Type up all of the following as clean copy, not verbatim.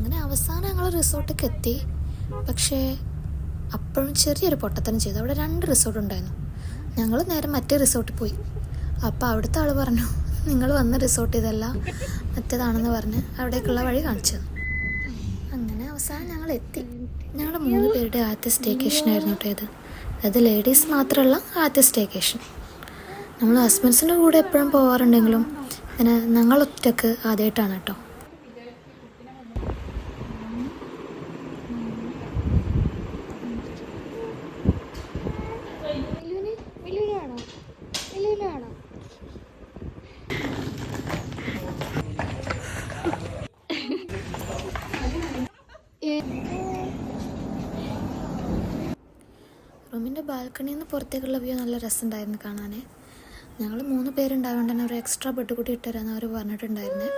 അങ്ങനെ അവസാനം ഞങ്ങൾ റിസോർട്ടിലേക്ക് എത്തി. പക്ഷേ അപ്പോഴും ചെറിയൊരു പൊട്ടത്തരം ചെയ്തു. അവിടെ 2 റിസോർട്ട് ഉണ്ടായിരുന്നു. ഞങ്ങൾ നേരെ മറ്റേ റിസോർട്ടിൽ പോയി. അപ്പോൾ അവിടുത്തെ ആൾ പറഞ്ഞു, നിങ്ങൾ വന്ന റിസോർട്ട് ഇതല്ല, മറ്റേതാണെന്ന് പറഞ്ഞ് അവിടേക്കുള്ള വഴി കാണിച്ചു. അങ്ങനെ അവസാനം ഞങ്ങൾ എത്തി. ഞങ്ങളുടെ 3 പേരുടെ ആദ്യത്തെ സ്റ്റേക്കേഷൻ ആയിരുന്നു കേട്ടോ ഇത്. അത് ലേഡീസ് മാത്രമുള്ള ആദ്യത്തെ സ്റ്റേക്കേഷൻ. നമ്മൾ ഹസ്ബൻഡ്സിൻ്റെ കൂടെ എപ്പോഴും പോകാറുണ്ടെങ്കിലും പിന്നെ ഞങ്ങളൊറ്റക്ക് ആദ്യമായിട്ടാണ് കേട്ടോ. റൂമിൻ്റെ ബാൽക്കണിയിൽ നിന്ന് പുറത്തേക്കുള്ള വ്യൂ നല്ല രസമുണ്ടായിരുന്നു കാണാൻ. ഞങ്ങൾ 3 പേരുണ്ടായതുകൊണ്ട് തന്നെ ഒരു എക്സ്ട്രാ ബെഡ് കൂടി ഇട്ടുതരാമെന്ന് അവർ പറഞ്ഞിട്ടുണ്ടായിരുന്നേ.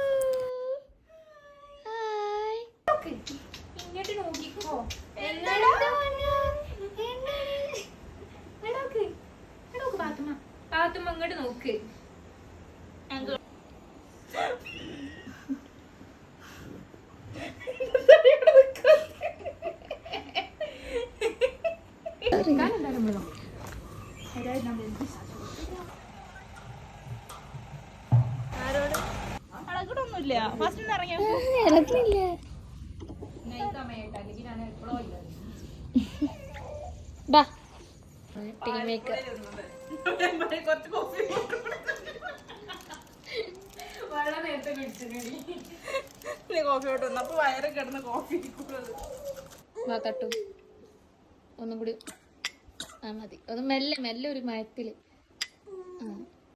തട്ടും ഒന്നും കൂടി മതി. ഒന്ന് മെല്ലെ മെല്ലെ ഒരു മയത്തില്